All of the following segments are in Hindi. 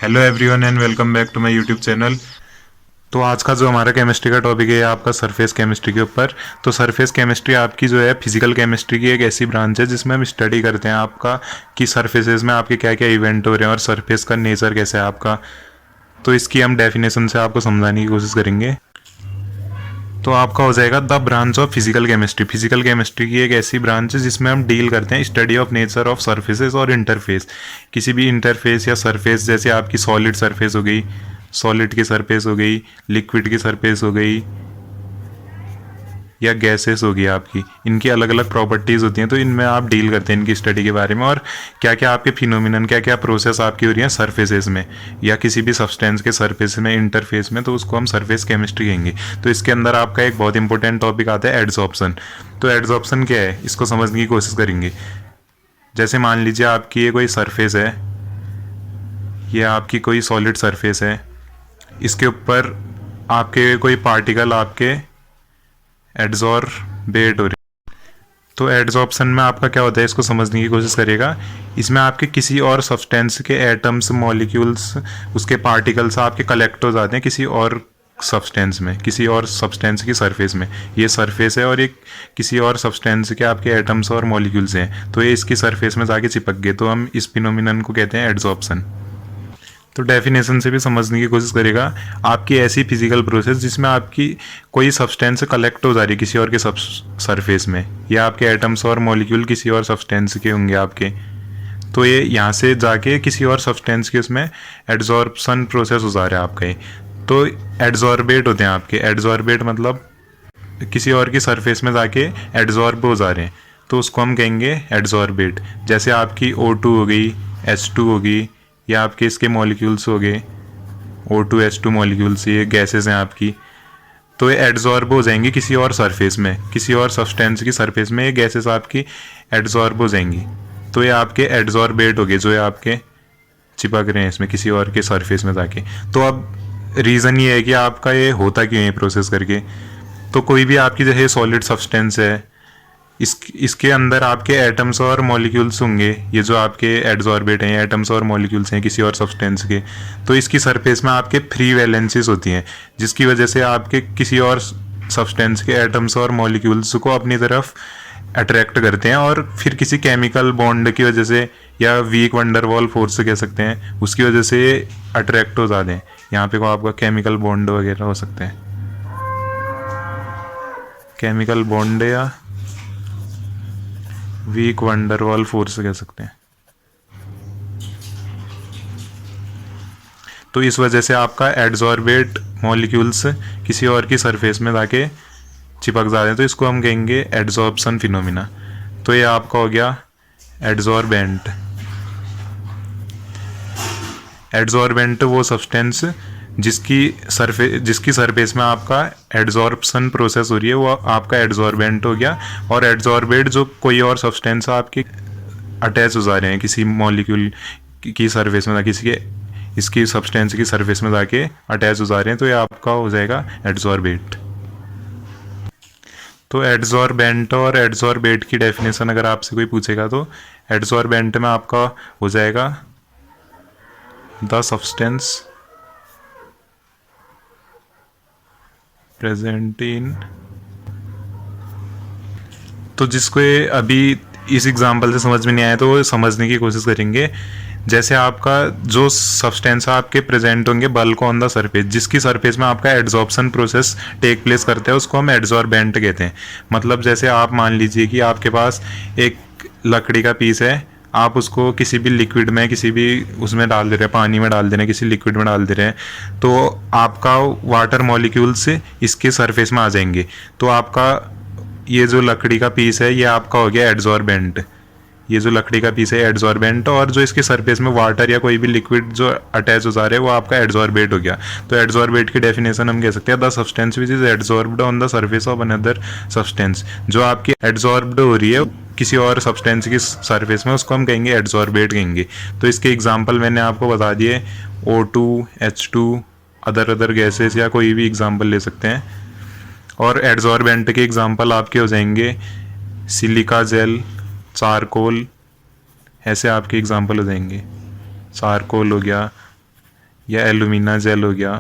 Hello everyone and welcome back to my YouTube channel. तो आज का जो हमारा केमिस्ट्री का टॉपिक है आपका सरफेस केमिस्ट्री के ऊपर। तो सरफेस केमिस्ट्री आपकी जो है फिजिकल केमिस्ट्री की एक ऐसी ब्रांच है जिसमें हम स्टडी करते हैं आपका कि सरफेसेस में आपके क्या क्या इवेंट हो रहे हैं और सरफेस का नेचर कैसा है आपका। तो इसकी हम डेफिनेशन से आपको समझाने की कोशिश करेंगे। तो आपका हो जाएगा the branch of physical chemistry. Physical chemistry की एक ऐसी ब्रांच है जिसमें हम डील करते हैं study of nature of surfaces और इंटरफेस। किसी भी इंटरफेस या सरफेस, जैसे आपकी सॉलिड सरफेस हो गई, सॉलिड की सरफेस हो गई, लिक्विड की सरफेस हो गई या गैसेस होगी आपकी, इनकी अलग अलग प्रॉपर्टीज़ होती हैं। तो इनमें आप डील करते हैं इनकी स्टडी के बारे में और क्या क्या आपके फिनोमिनन, क्या क्या प्रोसेस आपकी हो रही हैं सरफेसेस में या किसी भी सब्सटेंस के सरफेस में, इंटरफेस में, तो उसको हम सरफेस केमिस्ट्री कहेंगे। तो इसके अंदर आपका एक बहुत इंपॉर्टेंट टॉपिक आता है एडसॉर्प्शन। तो एडसॉर्प्शन क्या है, इसको समझने की कोशिश करेंगे। जैसे मान लीजिए आपकी ये कोई सरफेस है, ये आपकी कोई सॉलिड सरफेस है, इसके ऊपर आपके कोई पार्टिकल आपके एड्सॉर्बेट हो रही। तो एड्सॉर्प्शन में आपका क्या होता है, इसको समझने की कोशिश करिएगा। इसमें आपके किसी और सब्सटेंस के एटम्स, मॉलिक्यूल्स, उसके पार्टिकल्स आपके कलेक्ट हो जाते हैं किसी और सब्सटेंस में, किसी और सब्सटेंस की सरफेस में। ये सरफेस है और ये किसी और सब्सटेंस के आपके एटम्स और मॉलिक्यूल्स हैं, तो ये इसकी सरफेस में जाके चिपक गए, तो हम इस फिनोमिनन को कहते हैं एड्सॉर्प्शन। तो डेफिनेशन से भी समझने की कोशिश करेगा। आपकी ऐसी फिजिकल प्रोसेस जिसमें आपकी कोई सब्सटेंस कलेक्ट हो जा रही है किसी और के सरफेस में, या आपके एटम्स और मॉलिक्यूल किसी और सब्सटेंस के होंगे आपके, तो ये यहाँ से जाके किसी और सब्सटेंस के उसमें एड्सॉर्प्शन प्रोसेस हो जा रहा है आपका ये। तो एड्सॉर्बेट होते हैं आपके। एड्सॉर्बेट मतलब किसी और की सरफेस में जाके एड्सॉर्ब हो जा रहे हैं, तो उसको हम कहेंगे एड्सॉर्बेट। जैसे आपकी O2 हो गई, H2 होगी, या आपके इसके मॉलिक्यूल्स हो गए O2 H2 मॉलिक्यूल्स, ये गैसेस हैं आपकी, तो ये एड्सॉर्ब हो जाएंगी किसी और सरफेस में, किसी और सब्सटेंस की सरफेस में ये गैसेस आपकी एड्सॉर्ब हो जाएंगी। तो ये आपके एड्सॉर्बेट हो गए, जो ये आपके चिपक रहे हैं इसमें किसी और के सरफेस में जाके। तो अब रीज़न ये है कि आपका ये होता क्यों है प्रोसेस करके। तो कोई भी आपकी जैसे सॉलिड सब्सटेंस है, इसके अंदर आपके एटम्स और मॉलिक्यूल्स होंगे, ये जो आपके एड्सॉर्बेट हैं, एटम्स और मॉलिक्यूल्स हैं किसी और सब्सटेंस के। तो इसकी सरफेस में आपके फ्री वैलेंसीज होती हैं, जिसकी वजह से आपके किसी और सब्सटेंस के एटम्स और मॉलिक्यूल्स को अपनी तरफ अट्रैक्ट करते हैं, और फिर किसी केमिकल बॉन्ड की वजह से या वीक वंडरवॉल फोर्स से कह सकते हैं, उसकी वजह से अट्रैक्ट हो जाते हैं। यहाँ पे को आपका केमिकल बॉन्ड वगैरह हो सकते हैं, केमिकल बॉन्ड या वीक वंडरवॉल फोर्स कह सकते हैं। तो इस वजह से आपका एड्सॉर्बेट मॉलिक्यूल्स किसी और की सरफेस में जाके चिपक जाते हैं, तो इसको हम कहेंगे एड्सॉर्प्शन फिनोमिना। तो ये आपका हो गया एड्सॉर्बेंट। एड्सॉर्बेंट वो सब्सटेंस जिसकी सरफेस में आपका एड्सॉर्प्शन प्रोसेस हो रही है, वो आपका एड्सॉर्बेंट हो गया। और एड्सॉर्बेट जो कोई और सब्सटेंस आपके अटैच हो जा रहे हैं किसी मॉलिक्यूल की सरफेस में, किसी के इसकी सब्सटेंस की सरफेस में जाके अटैच हो जा रहे हैं, तो ये आपका हो जाएगा एड्सॉर्बेट। तो एड्सॉर्बेंट और एड्सॉर्बेट की डेफिनेशन अगर आपसे कोई पूछेगा, तो एड्सॉर्बेंट में आपका हो जाएगा द सब्सटेंस प्रेजेंट इन। तो जिसको अभी इस एग्जांपल से समझ में नहीं आया, तो वो समझने की कोशिश करेंगे। जैसे आपका जो सब्सटेंस आपके प्रेजेंट होंगे बल्क ऑन द सरफेस, जिसकी सरफेस में आपका एड्सॉर्प्शन प्रोसेस टेक प्लेस करता है, उसको हम एड्सॉर्बेंट कहते हैं। मतलब जैसे आप मान लीजिए कि आपके पास एक लकड़ी का पीस है, आप उसको किसी भी लिक्विड में, किसी भी उसमें डाल दे रहे हैं, पानी में डाल दे रहे हैं, किसी लिक्विड में डाल दे रहे हैं, तो आपका वाटर मॉलिक्यूल्स इसके सरफेस में आ जाएंगे। तो आपका ये जो लकड़ी का पीस है, ये आपका हो गया एड्सॉर्बेंट। ये जो लकड़ी का पीस है एड्सॉर्बेंट, और जो इसके सरफेस में वाटर या कोई भी लिक्विड जो अटैच हो जा रहा है, वो आपका एड्सॉर्बेट हो गया। तो एड्सॉर्बेट की डेफिनेशन हम कह सकते हैं the substance which is adsorbed on the surface of another substance. जो आपकी एड्सॉर्ब्ड हो रही है किसी और सब्सटेंस की सरफेस में, उसको हम कहेंगे एड्सॉर्बेट कहेंगे। तो इसके एग्जाम्पल मैंने आपको बता दिए, O2 H2, अदर गैसेस, या कोई भी एग्जाम्पल ले सकते हैं। और एड्सॉर्बेंट के एग्जाम्पल आपके हो जाएंगे सिलिका जेल, चारकोल, ऐसे आपके एग्जाम्पल हो जाएंगे। चारकोल हो गया, या एल्यूमिना जेल हो गया।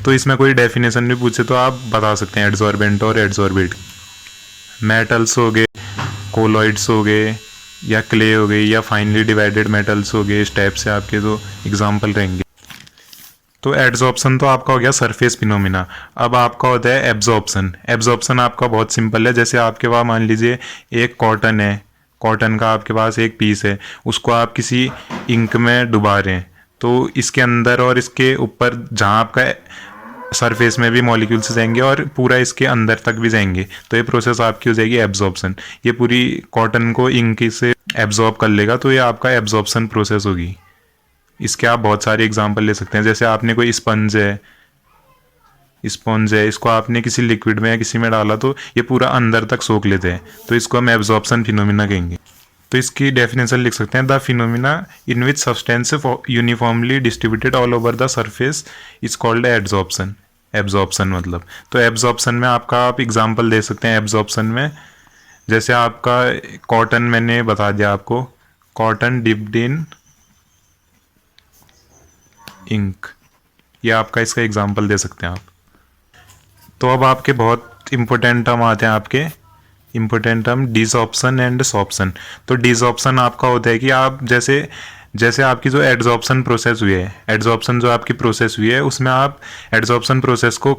तो इसमें कोई डेफिनेशन भी पूछे तो आप बता सकते हैं एडजॉर्बेंट और एडजॉर्बेट। मेटल्स हो गए, कोलॉइड्स हो गए, या क्ले हो गई, या फाइनली डिवाइडेड मेटल्स हो गए। इस टाइप से आपके जो एग्जाम्पल रहेंगे। तो एड्जॉर्प्शन तो आपका हो गया सरफेस फिनोमिना। अब आपका होता है एब्जॉर्प्शन। एब्जॉर्प्शन आपका बहुत सिंपल है। जैसे आपके पास मान लीजिए एक कॉटन है, कॉटन का आपके पास एक पीस है, उसको आप किसी इंक में डुबा रहे हैं, तो इसके अंदर और इसके ऊपर जहाँ आपका सरफेस में भी मॉलिक्यूल्स जाएंगे और पूरा इसके अंदर तक भी जाएंगे, तो ये प्रोसेस आपकी हो जाएगी एब्जॉर्प्शन। ये पूरी कॉटन को इंक से एब्जॉर्ब कर लेगा, तो ये आपका एब्जॉर्प्शन प्रोसेस होगी। इसके आप बहुत सारे एग्जांपल ले सकते हैं। जैसे आपने कोई स्पंज है, इसको आपने किसी लिक्विड में या किसी में डाला तो ये पूरा अंदर तक सोख लेते हैं, तो इसको हम एब्जॉर्प्शन फिनोमिना कहेंगे। तो इसकी डेफिनेशन लिख सकते हैं, the phenomena in which substance uniformly distributed all over the surface is called adsorption. Absorption मतलब, तो एब्जॉर्प्शन में आपका आप एग्जांपल दे सकते हैं। एब्जॉर्प्शन में जैसे आपका कॉटन, मैंने बता दिया आपको, कॉटन डिप्ड इन इंक, ये आपका इसका एग्जांपल दे सकते हैं आप। तो अब आपके बहुत इंपॉर्टेंट टर्म आते हैं, आपके important term desorption and sorption. तो डिसऑप्शन आपका होता है कि आप जैसे जैसे आपकी जो एड्जॉर्प्शन प्रोसेस हुई है, एड्जॉर्प्शन जो आपकी प्रोसेस हुई है, उसमें आप एड्जॉर्प्शन प्रोसेस को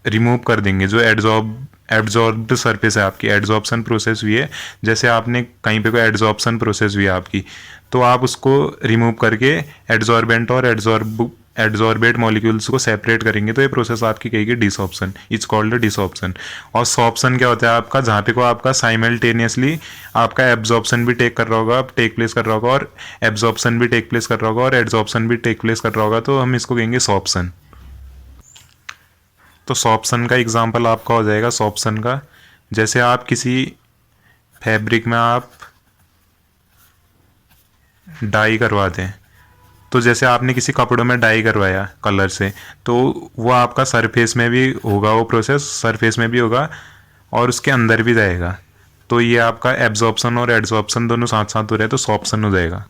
रिमूव कर देंगे। जो एड्जॉर्ब्ड सरफेस है आपकी, एड्जॉर्प्शन प्रोसेस हुई है, जैसे आपने कहीं पे कोई एड्जॉर्प्शन प्रोसेस हुई है आपकी, तो आप उसको रिमूव करके एड्जॉर्बेंट और एड्जॉर्बेट मॉलिक्यूल्स को सेपरेट करेंगे, तो ये प्रोसेस आपकी कहेगी डिसऑप्शन, इट्स कॉल्ड डिसऑप्शन। और सॉप्शन क्या होता है आपका, जहाँ पे को आपका साइमल्टेनियसली आपका एब्जॉर्प्शन भी टेक प्लेस कर रहा होगा और एब्जॉर्प्शन भी टेक प्लेस कर रहा होगा और एड्जॉर्प्शन भी टेक प्लेस कर रहा होगा, तो हम इसको कहेंगे सॉप्शन। तो सॉप्शन का एग्जांपल आपका हो जाएगा सॉप्शन का, जैसे आप किसी फैब्रिक में आप डाई करवाते हैं, तो जैसे आपने किसी कपड़ों में डाई करवाया कलर से, तो वो आपका सरफेस में भी होगा, वो प्रोसेस सरफेस में भी होगा और उसके अंदर भी जाएगा। तो ये आपका एब्जॉर्प्शन और एड्जॉर्प्शन दोनों साथ साथ हो रहे हैं, तो सॉप्शन हो जाएगा।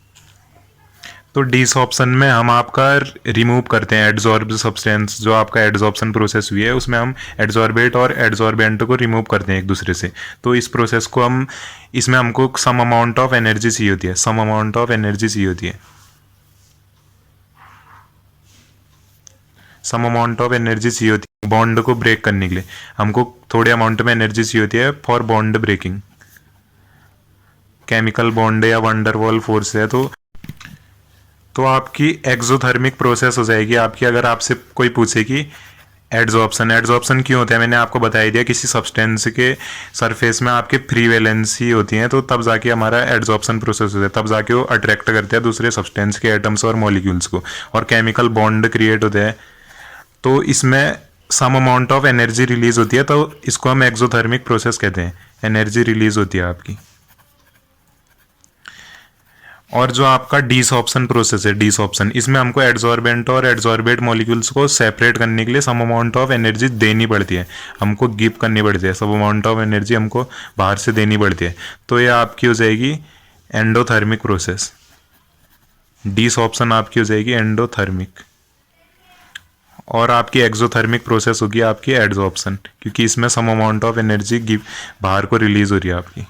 तो डिसऑप्शन में हम आपका रिमूव करते हैं एड्जॉर्ब सब्सटेंस। जो आपका एड्जॉर्प्शन प्रोसेस हुई है उसमें हम एड्जॉर्बेट और एड्जॉर्बेंट को रिमूव करते हैं एक दूसरे से। तो इस प्रोसेस को हम, इसमें हमको सम अमाउंट ऑफ एनर्जी चाहिए होती है, सम अमाउंट ऑफ एनर्जी चाहिए होती है, सम अमाउंट ऑफ एनर्जी चाहिए होती है बॉन्ड को ब्रेक करने के लिए। हमको थोड़े अमाउंट में एनर्जी चाहिए होती है for bond breaking. Chemical bond या वंडरवॉल फोर्स है, तो आपकी एक्सोथर्मिक प्रोसेस हो जाएगी आपकी। अगर आपसे कोई पूछे कि एड्जॉर्प्शन क्यों होता है, मैंने आपको बता ही दिया, किसी सब्सटेंस के सरफेस में आपके फ्री वैलेंसी होती हैं, तो तब जाके हमारा एड्जॉर्प्शन प्रोसेस होता है, तब जाके वो अट्रैक्ट करते हैं दूसरे सब्सटेंस के एटम्स और मॉलिक्यूल्स को, और केमिकल बॉन्ड क्रिएट होते हैं। तो इसमें some amount of energy release होती है, तो इसको हम एक्सोथर्मिक प्रोसेस कहते हैं, एनर्जी रिलीज होती है आपकी। और जो आपका डिसऑप्शन प्रोसेस है, डिसऑप्शन, इसमें हमको एड्जॉर्बेंट और एड्जॉर्बेट मॉलिक्यूल्स को सेपरेट करने के लिए सम अमाउंट ऑफ एनर्जी देनी पड़ती है, हमको गिव करनी पड़ती है, सम अमाउंट ऑफ एनर्जी हमको बाहर से देनी पड़ती है। तो ये आपकी हो जाएगी एंडोथर्मिक प्रोसेस, डिसऑप्शन आपकी हो जाएगी एंडोथर्मिक, और आपकी एक्सोथर्मिक प्रोसेस होगी आपकी एड्जॉर्प्शन, क्योंकि इसमें some amount of energy give बाहर को रिलीज हो रही है आपकी।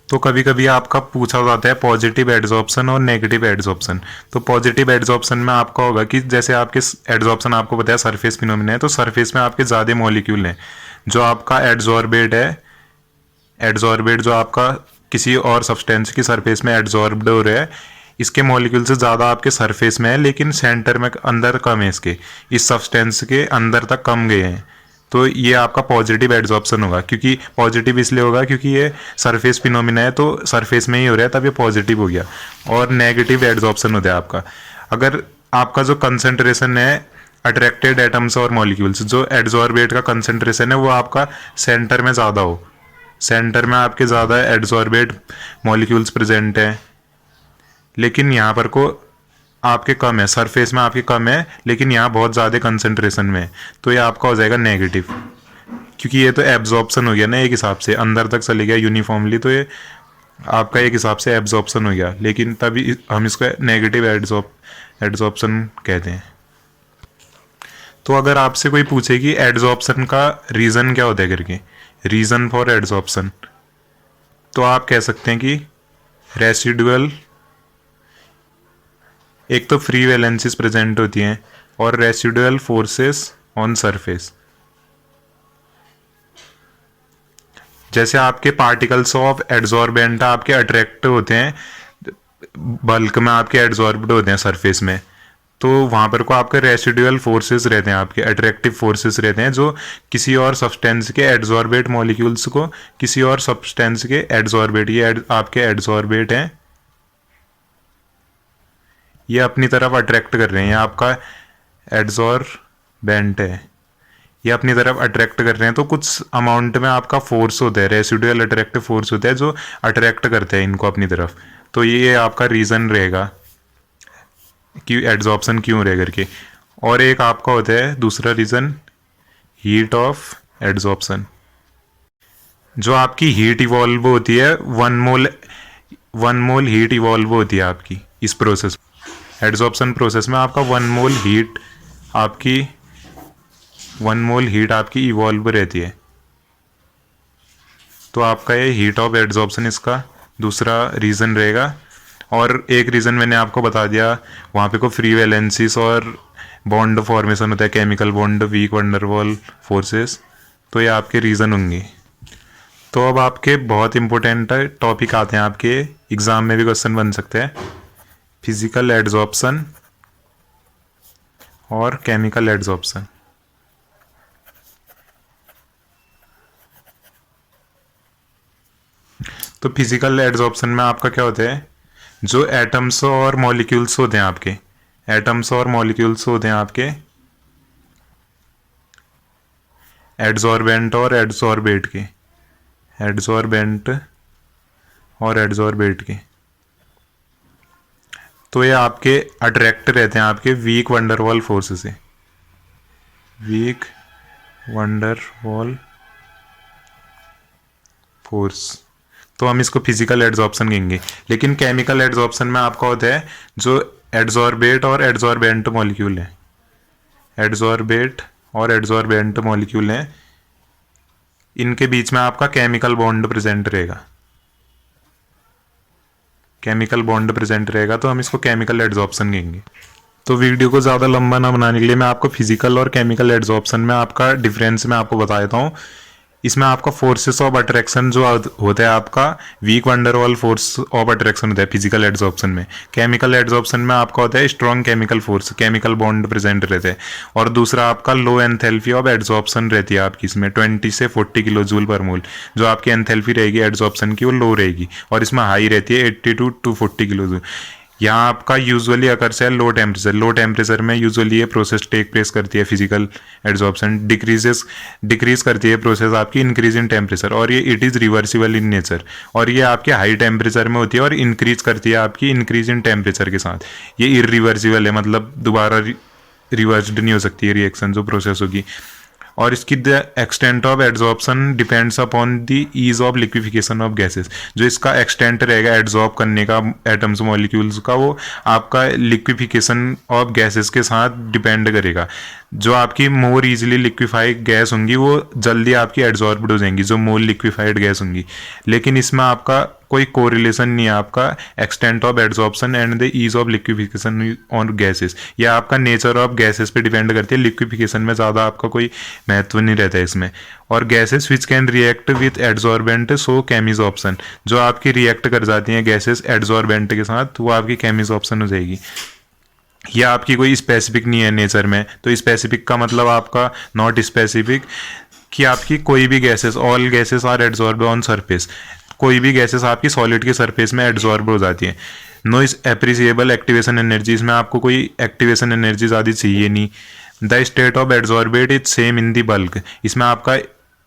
तो कभी कभी आपका पूछा जाता है पॉजिटिव एड्जॉर्प्शन और नेगेटिव एड्जॉर्प्शन। तो पॉजिटिव एड्जॉर्प्शन में आपका होगा कि जैसे आपके एड्जॉर्प्शन आपको बताया सरफेस फिनोमिना है, तो सरफेस में आपके ज़्यादा मॉलिक्यूल हैं। जो आपका एड्जॉर्बेट है, एड्जॉर्बेट जो आपका किसी और सब्सटेंस की सरफेस में एड्जॉर्ब्ड हो रहा है, इसके मॉलिक्यूल से ज़्यादा आपके सरफेस में है, लेकिन सेंटर में अंदर कम है, इसके इस सब्सटेंस के अंदर तक कम गए हैं, तो ये आपका पॉजिटिव एड्जॉर्प्शन होगा। क्योंकि पॉजिटिव इसलिए होगा क्योंकि ये सरफेस फिनोमिना है, तो सरफेस में ही हो रहा है, तब ये पॉजिटिव हो गया। और नेगेटिव एड्जॉर्प्शन होता है आपका, अगर आपका जो कंसंट्रेशन है अट्रैक्टेड एटम्स और मॉलिक्यूल्स, जो एड्जॉर्बेट का कंसंट्रेशन है वो आपका सेंटर में ज़्यादा हो, सेंटर में आपके ज़्यादा एड्जॉर्बेट मॉलिक्यूल्स प्रेजेंट हैं, लेकिन यहाँ पर को आपके कम है, सरफेस में आपके कम है, लेकिन यहाँ बहुत ज़्यादा कंसंट्रेशन में है, तो ये आपका हो जाएगा नेगेटिव। क्योंकि ये तो एब्जॉर्प्शन हो गया ना, एक हिसाब से अंदर तक चले गया यूनिफॉर्मली, तो ये आपका एक हिसाब से एब्जॉर्प्शन हो गया, लेकिन तभी हम इसको नेगेटिव एड्जॉर्प्शन कहते हैं। तो अगर आपसे कोई पूछे कि एड्जॉर्प्शन का रीज़न क्या होता है करके, रीज़न फॉर एड्जॉर्प्शन, तो आप कह सकते हैं कि रेसिडुअल, एक तो फ्री वैलेंसीज प्रेजेंट होती हैं और रेसिडुअल फोर्सेस ऑन सरफेस। जैसे आपके पार्टिकल्स ऑफ एड्जॉर्बेंट आपके अट्रैक्ट होते हैं, बल्क में आपके एड्जॉर्ब्ड होते हैं सरफेस में, तो वहाँ पर को आपके रेसिडुअल फोर्सेस रहते हैं, आपके अट्रैक्टिव फोर्सेस रहते हैं, जो किसी और सब्सटेंस के एड्जॉर्बेट मॉलिक्यूल्स को किसी और सब्सटेंस के एड्जॉर्बेट, ये आपके एड्जॉर्बेट हैं, ये अपनी तरफ अट्रैक्ट कर रहे हैं। ये आपका एड्जॉर्बेंट है, ये अपनी तरफ अट्रैक्ट कर रहे हैं, तो कुछ अमाउंट में आपका फोर्स होता है, रेसिडुअल अट्रैक्टिव फोर्स होता है जो अट्रैक्ट करते हैं इनको अपनी तरफ। तो ये आपका रीज़न रहेगा कि एड्जॉर्प्शन क्यों रहे करके। और एक आपका होता है दूसरा रीज़न, हीट ऑफ एड्जॉर्प्शन। जो आपकी हीट इवॉल्व होती है, वन मोल हीट इवॉल्व होती है आपकी इस प्रोसेस, एड्जॉर्प्शन प्रोसेस में आपका वन मोल हीट आपकी इवॉल्व रहती है। तो आपका ये हीट ऑफ एड्जॉर्प्शन इसका दूसरा रीज़न रहेगा। और एक रीज़न मैंने आपको बता दिया, वहाँ पे को फ्री वैलेंसीज और बॉन्ड फॉर्मेशन होता है, chemical bond, weak van der Waals forces, तो ये आपके रीज़न होंगे। तो अब आपके बहुत इंपॉर्टेंट टॉपिक आते हैं, आपके एग्ज़ाम में भी क्वेश्चन बन सकते हैं, फिजिकल एड्जॉर्प्शन और केमिकल एड्जॉर्प्शन। तो फिजिकल एड्जॉर्प्शन में आपका क्या होता है, जो एटम्स और मॉलिक्यूल्स होते हैं आपके, एटम्स और मॉलिक्यूल्स होते हैं आपके एड्जॉर्बेंट और एड्जॉर्बेट के, एड्जॉर्बेंट और एड्जॉर्बेट के, तो ये आपके अट्रैक्ट रहते हैं आपके वीक वंडरवॉल फोर्स से, वीक वंडरवॉल फोर्स। तो हम इसको फिजिकल एड्जॉर्प्शन कहेंगे। लेकिन केमिकल एड्जॉर्प्शन में आपका होता है जो एड्जॉर्बेट और एड्जॉर्बेंट मॉलिक्यूल है, एड्जॉर्बेट और एड्जॉर्बेंट मॉलिक्यूल हैं, इनके बीच में आपका केमिकल बॉन्ड प्रेजेंट रहेगा, केमिकल बॉन्ड प्रेजेंट रहेगा, तो हम इसको केमिकल एड्जॉर्प्शन कहेंगे। तो वीडियो को ज़्यादा लंबा ना बनाने के लिए मैं आपको फिजिकल और केमिकल एड्जॉर्प्शन में आपका डिफरेंस मैं आपको बता देता हूँ। इसमें आपका फोर्सेस ऑफ अट्रैक्शन जो होता है आपका weak van der Waals force of attraction होता है फिजिकल एड्जॉर्प्शन में। केमिकल एड्जॉर्प्शन में आपका होता है strong chemical force, chemical bond present रहते हैं। और दूसरा आपका लो एंथैल्पी ऑफ एड्जॉर्प्शन रहती है आपकी, इसमें 20 से 40 किलो जूल पर मोल जो आपकी एंथैल्पी रहेगी एड्जॉर्प्शन की वो लो रहेगी, और इसमें हाई रहती है 82 to 40 किलो जूल। यहाँ आपका यूजुअली अकर्स है लो टेम्परेचर, लो टेम्परेचर में यूजुअली ये प्रोसेस टेक प्लेस करती है फिजिकल एड्जॉर्प्शन, डिक्रीज करती है प्रोसेस आपकी इंक्रीज इन टेम्परेचर, और ये it is reversible in nature. और ये आपके हाई टेम्परेचर में होती है और इंक्रीज करती है आपकी इंक्रीज इन टेम्परेचर के साथ, ये इरिवर्सिबल है, मतलब दोबारा रिवर्स्ड नहीं हो सकती है रिएक्शन जो प्रोसेस होगी। और इसकी the extent of adsorption depends upon the ease of liquefaction of gases, जो इसका एक्सटेंट रहेगा एड्जॉर्ब करने का एटम्स मॉलिक्यूल्स का, वो आपका लिक्विफिकेशन ऑफ गैसेस के साथ डिपेंड करेगा। जो आपकी मोर इजीली लिक्विफाइड गैस होंगी वो जल्दी आपकी एड्जॉर्ब्ड हो जाएंगी, जो मोर लिक्विफाइड गैस होंगी। लेकिन इसमें आपका कोई कोरिलेशन नहीं है आपका extent of adsorption and the ease of liquefaction on gases, या आपका नेचर ऑफ गैसेस पे डिपेंड करती है। लिक्विफिकेशन में ज़्यादा आपका कोई महत्व नहीं रहता है इसमें। और gases which can react with adsorbent so chemisorption, जो आपकी रिएक्ट कर जाती हैं गैसेस एड्जॉर्बेंट के साथ, वो आपकी केमिजॉर्प्शन हो जाएगी। यह आपकी कोई स्पेसिफिक नहीं है नेचर में, तो स्पेसिफिक का मतलब आपका नॉट स्पेसिफिक, कि आपकी कोई भी gases, all gases are adsorb on surface, कोई भी गैसेस आपकी सॉलिड के सरफेस में एड्जॉर्ब हो जाती हैं। No is appreciable activation energy, इसमें आपको कोई एक्टिवेशन एनर्जी ज़्यादा चाहिए नहीं। The state of adsorbate is same in the bulk, इसमें आपका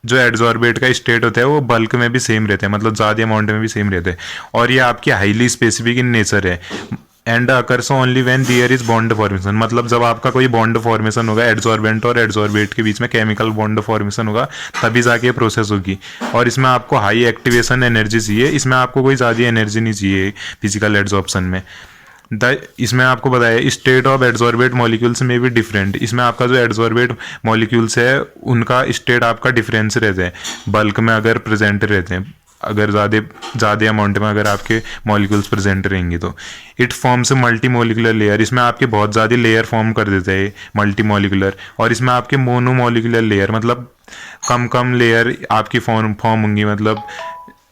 जो एड्जॉर्बेट का स्टेट होता है वो बल्क में भी सेम रहता है, मतलब ज़्यादा अमाउंट में भी सेम रहता है। और ये आपकी हाईली स्पेसिफिक इन नेचर है, and occurs only when there is bond formation, मतलब जब आपका कोई बॉन्ड फॉर्मेशन होगा एड्सॉर्बेंट और एड्सॉर्बेट के बीच में केमिकल बॉन्ड फॉर्मेशन होगा, तभी जाके प्रोसेस होगी। और इसमें आपको हाई एक्टिवेशन एनर्जी चाहिए, इसमें आपको कोई ज़्यादा एनर्जी नहीं चाहिए फिजिकल एड्सॉर्प्शन में। इसमें आपको बताया स्टेट ऑफ एड्सॉर्बेट मॉलिक्यूल्स में भी डिफरेंट, इसमें आपका जो एड्सॉर्बेट मॉलिक्यूल्स है उनका स्टेट आपका डिफरेंस रहता है, बल्क में अगर प्रेजेंट रहते हैं, अगर ज़्यादा अमाउंट में अगर आपके मॉलिक्यूल्स प्रेजेंट रहेंगे तो it forms multi molecular layer, इसमें आपके बहुत ज़्यादा लेयर फॉर्म कर देता है मल्टी मोलिकुलर। और इसमें आपके मोनो मोलिकुलर लेयर, मतलब कम कम लेयर आपकी फॉर्म होंगी, मतलब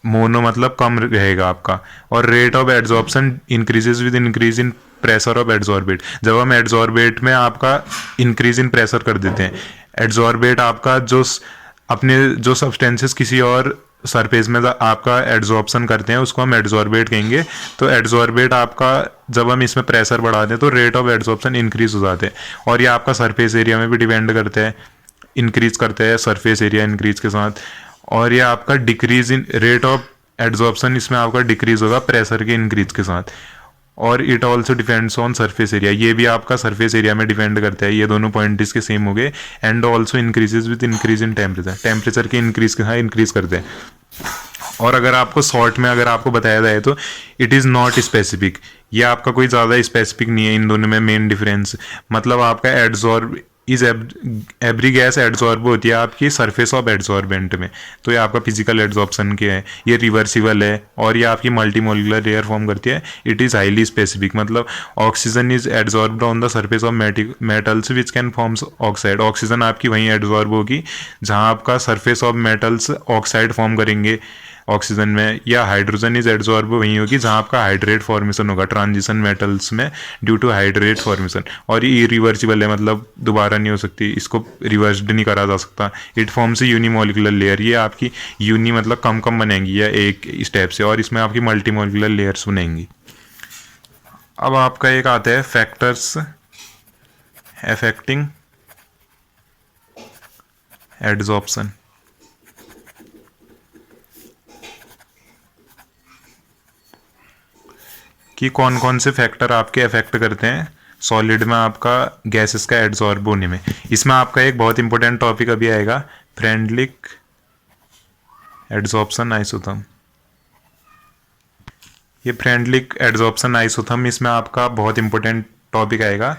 मोनो मतलब कम रहेगा आपका। और rate of adsorption increases with increase in pressure of adsorbate, जब हम एड्सॉर्बेट में आपका इंक्रीज इन प्रेशर कर देते हैं, एड्सॉर्बेट आपका जो अपने जो सब्सटेंसेस किसी और सरफेस में आपका एड्सॉर्प्शन करते हैं उसको हम एड्सॉर्बेट कहेंगे। तो एड्सॉर्बेट आपका जब हम इसमें प्रेशर बढ़ाते हैं तो रेट ऑफ एड्सॉर्प्शन इंक्रीज हो जाते हैं, और ये आपका सरफेस एरिया में भी डिपेंड करते हैं, इंक्रीज करते हैं सरफेस एरिया इंक्रीज के साथ। और ये आपका decrease in rate of adsorption इसमें आपका डिक्रीज होगा प्रेशर के इंक्रीज के साथ। और it also depends on surface area, ये भी आपका सरफेस एरिया में डिपेंड करता है, ये दोनों पॉइंट इसके सेम हो गए। And also increases with increase in temperature, temperature के इंक्रीज के साथ इंक्रीज करते हैं। और अगर आपको शॉर्ट में अगर आपको बताया जाए तो इट इज़ नॉट स्पेसिफिक, ये आपका कोई ज़्यादा स्पेसिफिक नहीं है इन दोनों में मेन डिफरेंस, मतलब आपका adsorb is every gas adsorb होती है आपकी सरफेस ऑफ एड्सॉर्बेंट में, तो ये आपका फिजिकल एड्सॉर्प्शन के है, ये रिवर्सिबल है और ये आपकी मल्टी मोलिकुलर लेयर फॉर्म करती है। इट इज़ हाईली स्पेसिफिक, मतलब oxygen is adsorbed on the surface of metals which can forms oxide, oxygen आपकी वहीं एड्सॉर्ब होगी जहाँ आपका surface of metals oxide form करेंगे ऑक्सीजन में, या हाइड्रोजन इज एड्सॉर्ब वहीं होगी जहाँ आपका हाइड्रेट फॉर्मेशन होगा ट्रांजिशन मेटल्स में ड्यू टू हाइड्रेट फॉर्मेशन। और ये इरिवर्सिबल है, मतलब दोबारा नहीं हो सकती, इसको रिवर्स्ड नहीं करा जा सकता। इट फॉर्म्स यूनिमोलिकुलर लेयर, ये आपकी यूनी मतलब कम कम बनेंगी या एक स्टेप से, और इसमें आपकी मल्टीमोलिकुलर लेयर्स बनेंगी। अब आपका एक आता है फैक्टर्स अफेक्टिंग एड्सॉर्प्शन। कि कौन कौन से फैक्टर आपके अफेक्ट करते हैं सॉलिड में आपका गैसेस का एड्सॉर्ब होने में। इसमें आपका एक बहुत इंपॉर्टेंट टॉपिक अभी आएगा, फ्रेंडलिक एड्सॉर्प्शन आइसोथर्म। ये फ्रेंडलिक एड्सॉर्प्शन आइसोथर्म इसमें आपका बहुत इंपॉर्टेंट टॉपिक आएगा।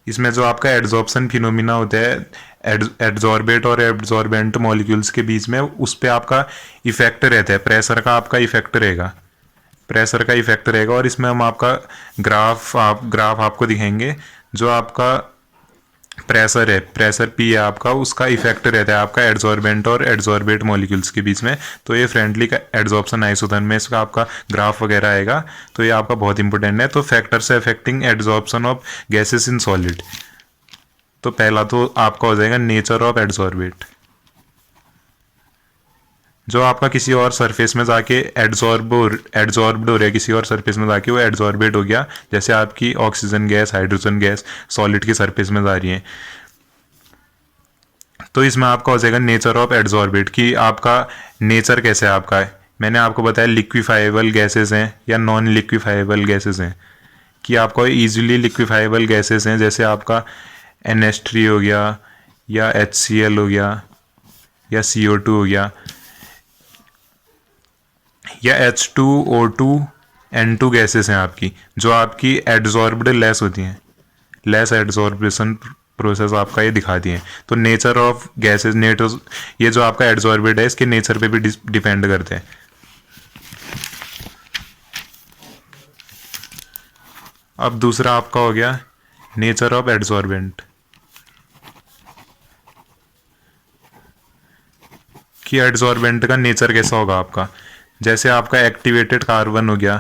इसमें जो आपका एड्सॉर्प्शन फिनोमिना होता है एड्सॉर्बेट और एब्सॉर्बेंट मॉलिक्यूल्स के बीच में, उस पर आपका इफेक्ट रहता है, प्रेशर का आपका इफेक्ट रहेगा, प्रेशर का इफेक्ट रहेगा। और इसमें हम आपका ग्राफ आपको दिखाएंगे, जो आपका प्रेशर है, प्रेशर पी है आपका, उसका इफेक्ट रहता है आपका एड्सॉर्बेंट और एड्सॉर्बेट मॉलिक्यूल्स के बीच में। तो ये फ्रेंडली का एड्सॉर्प्शन आइसोथर्म में इसका आपका ग्राफ वगैरह आएगा, तो ये आपका बहुत इंपॉर्टेंट है। तो factors affecting adsorption of gases in solid, तो पहला तो आपका हो जाएगा नेचर ऑफ एड्सॉर्बेट, जो आपका किसी और सरफेस में जाके एड्सॉर्ब्ड हो रहा है, किसी और सरफेस में जाके वो एड्सॉर्बेट हो गया, जैसे आपकी oxygen gas hydrogen gas solid की सरफेस में जा रही है। तो इसमें आपका हो जाएगा नेचर ऑफ एड्सॉर्बेट, कि आपका नेचर कैसे आपका है। मैंने आपको बताया लिक्विफाइबल गैसेस हैं या नॉन लिक्विफाइबल गैसेस हैं, कि आपका ईजिली लिक्विफाइबल गैसेस हैं, जैसे आपका NH3 हो गया या HCl हो गया या CO2 हो गया या H2O2 N2 गैसेस हैं आपकी, जो आपकी एड्सॉर्ब्ड लेस होती हैं, लेस एड्सॉर्बेशन प्रोसेस आपका ये दिखाती हैं। तो नेचर ऑफ गैसेस ये जो आपका एड्सॉर्बेट है इसके नेचर पे भी डिपेंड करते हैं। अब दूसरा आपका हो गया नेचर ऑफ एड्सॉर्बेंट, कि एड्सॉर्बेंट का नेचर कैसा होगा आपका। जैसे आपका एक्टिवेटेड कार्बन हो गया,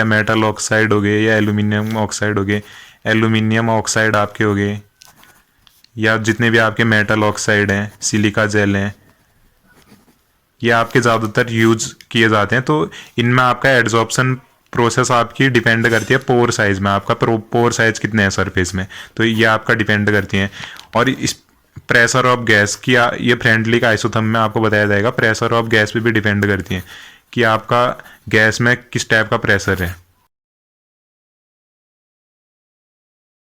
मेटल ऑक्साइड हो गए या एल्यूमिनियम ऑक्साइड हो गए, एल्यूमिनियम ऑक्साइड आपके हो गए, या जितने भी आपके मेटल ऑक्साइड हैं, सिलिका जेल हैं, ये आपके ज़्यादातर यूज किए जाते हैं। तो इनमें आपका एड्सॉर्प्शन प्रोसेस आपकी डिपेंड करती है पोर साइज में, आपका पोर साइज कितने हैं सरफेस में, तो ये आपका डिपेंड करती हैं। और इस प्रेशर ऑफ गैस की ये फ्रेंडली का आइसोथर्म में आपको बताया जाएगा, प्रेशर ऑफ गैस पे भी डिपेंड करती हैं, कि आपका गैस में किस टाइप का प्रेशर है।